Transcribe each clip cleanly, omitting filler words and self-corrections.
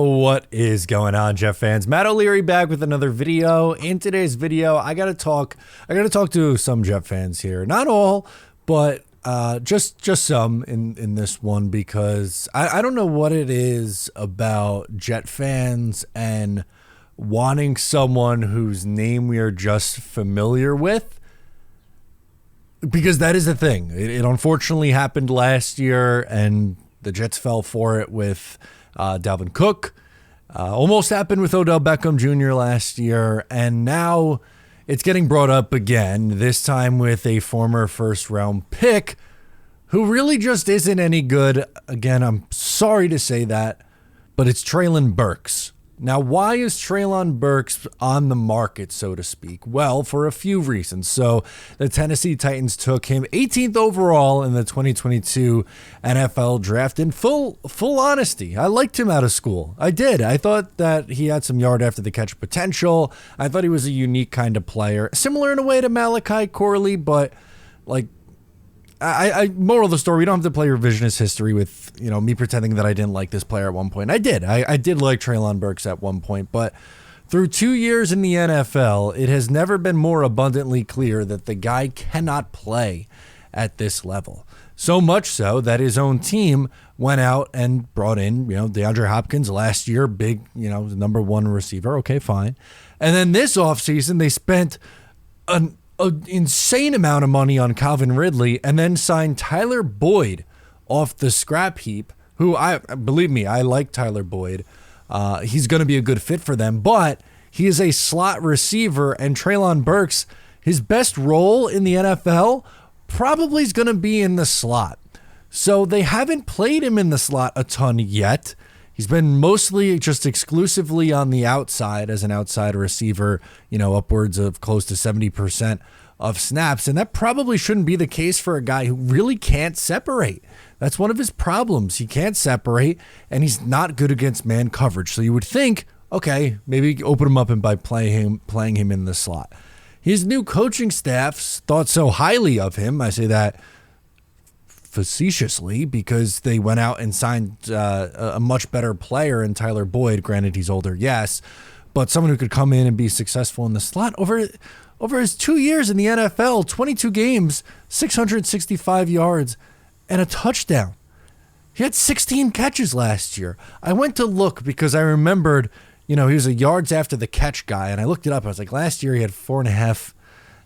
What is going on, Jet fans? Matt O'Leary back with another video. In today's video, I gotta talk to some Jet fans here. Not all, but just some in this one, because I don't know what it is about Jet fans and wanting someone whose name we are just familiar with. Because that is the thing. It unfortunately happened last year, and the Jets fell for it with Dalvin Cook. Almost happened with Odell Beckham Jr. last year, and now it's getting brought up again, this time with a former first-round pick who really just isn't any good. Again, I'm sorry to say that, but it's Treylon Burks. Now, why is Treylon Burks on the market, so to speak? Well, for a few reasons. So the Tennessee Titans took him 18th overall in the 2022 NFL draft. In full honesty, I liked him out of school. I did. I thought that he had some yard after the catch potential. I thought he was a unique kind of player, similar in a way to Malachi Corley, but like, I moral of the story, we don't have to play revisionist history with, me pretending that I didn't like this player at one point. I did. I did like Treylon Burks at one point, but through 2 years in the NFL, it has never been more abundantly clear that the guy cannot play at this level. So much so that his own team went out and brought in, DeAndre Hopkins last year, big, number one receiver. Okay, fine. And then this offseason, they spent an insane amount of money on Calvin Ridley and then signed Tyler Boyd off the scrap heap, who believe me, I like Tyler Boyd. He's going to be a good fit for them, but he is a slot receiver, and Treylon Burks, his best role in the NFL probably is going to be in the slot. So they haven't played him in the slot a ton yet. He's been mostly just exclusively on the outside as an outside receiver, upwards of close to 70% of snaps. And that probably shouldn't be the case for a guy who really can't separate. That's one of his problems. He can't separate, and he's not good against man coverage. So you would think, okay, maybe open him up and by playing him in the slot. His new coaching staff thought so highly of him. I say that facetiously, because they went out and signed a much better player in Tyler Boyd. Granted, he's older, yes, but someone who could come in and be successful in the slot. Over his 2 years in the NFL, 22 games, 665 yards, and a touchdown. He had 16 catches last year. I went to look because I remembered, he was a yards after the catch guy, and I looked it up. I was like, last year he had 4.5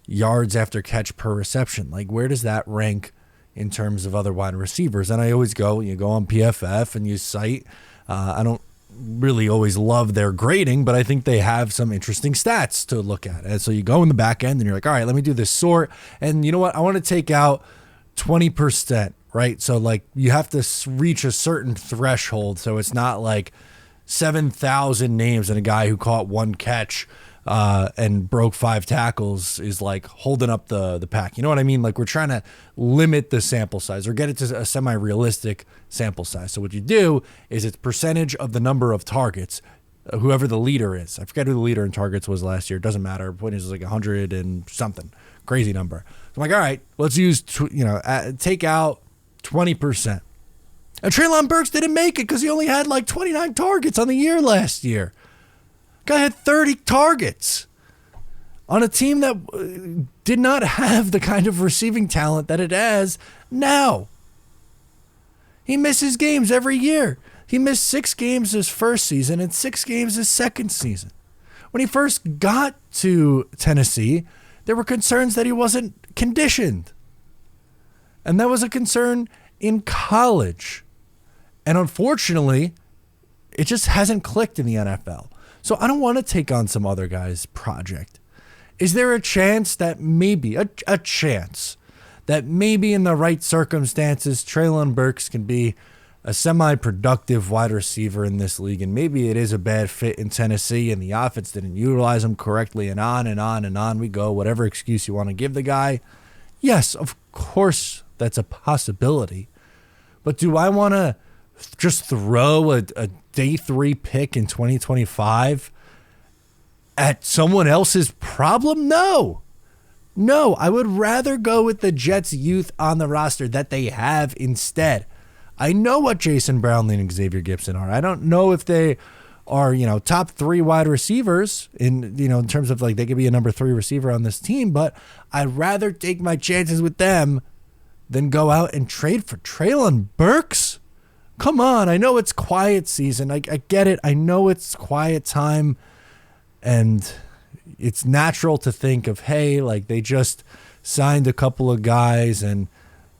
yards after catch per reception. Like, where does that rank in terms of other wide receivers? And I always go on PFF and you cite, I don't really always love their grading, but I think they have some interesting stats to look at. And so you go in the back end and you're like, all right, let me do this sort. And you know what? I want to take out 20%, right? So like you have to reach a certain threshold. So it's not like 7,000 names and a guy who caught one catch and broke 5 tackles is like holding up the pack. You know what I mean? Like, we're trying to limit the sample size or get it to a semi-realistic sample size. So what you do is it's percentage of the number of targets, whoever the leader is. I forget who the leader in targets was last year. It doesn't matter. Point is, like 100 and something. Crazy number. So I'm like, all right, let's use, take out 20%. And Treylon Burks didn't make it because he only had like 29 targets on the year last year. Guy had 30 targets on a team that did not have the kind of receiving talent that it has now. He misses games every year. He missed 6 games his first season and 6 games his second season. When he first got to Tennessee, there were concerns that he wasn't conditioned. And that was a concern in college. And unfortunately, it just hasn't clicked in the NFL. So I don't want to take on some other guy's project. Is there a chance that maybe, a chance that maybe in the right circumstances, Treylon Burks can be a semi-productive wide receiver in this league, and maybe it is a bad fit in Tennessee and the offense didn't utilize him correctly, and on and on and on we go, whatever excuse you want to give the guy? Yes, of course that's a possibility. But do I want to just throw a day 3 pick in 2025 at someone else's problem? No, I would rather go with the Jets' youth on the roster that they have instead. I know what Jason Brownlee and Xavier Gibson are. I don't know if they are, top 3 wide receivers in terms of like they could be a number 3 receiver on this team, but I'd rather take my chances with them than go out and trade for Treylon Burks. Come on, I know it's quiet season. I get it. I know it's quiet time, and it's natural to think of, hey, like they just signed a couple of guys and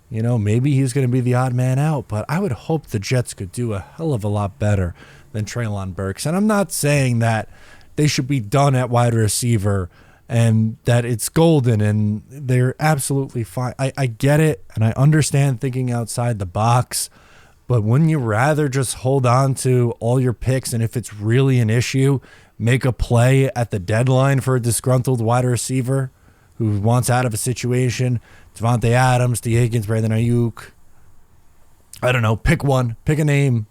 maybe he's going to be the odd man out, but I would hope the Jets could do a hell of a lot better than Treylon Burks. And I'm not saying that they should be done at wide receiver and that it's golden and they're absolutely fine. I get it, and I understand thinking outside the box, but wouldn't you rather just hold on to all your picks, and if it's really an issue, make a play at the deadline for a disgruntled wide receiver who wants out of a situation? Devontae Adams, T. Higgins, Brandon Ayuk. I don't know. Pick one. Pick a name.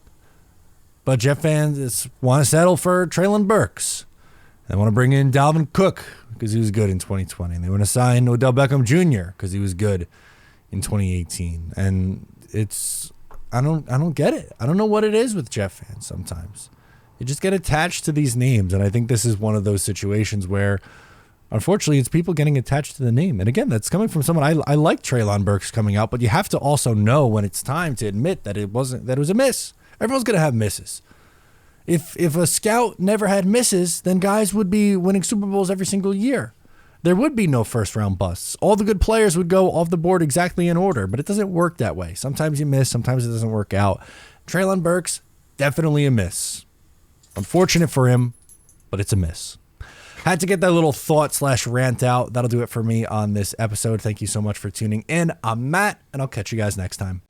But Jet fans want to settle for Treylon Burks. They want to bring in Dalvin Cook because he was good in 2020. And they want to sign Odell Beckham Jr. because he was good in 2018. And I don't get it. I don't know what it is with Jet fans sometimes. They just get attached to these names. And I think this is one of those situations where, unfortunately, it's people getting attached to the name. And again, that's coming from someone. I like Treylon Burks coming out, but you have to also know when it's time to admit that it was a miss. Everyone's going to have misses. If a scout never had misses, then guys would be winning Super Bowls every single year. There would be no first-round busts. All the good players would go off the board exactly in order, but it doesn't work that way. Sometimes you miss, sometimes it doesn't work out. Treylon Burks, definitely a miss. Unfortunate for him, but it's a miss. Had to get that little thought/rant out. That'll do it for me on this episode. Thank you so much for tuning in. I'm Matt, and I'll catch you guys next time.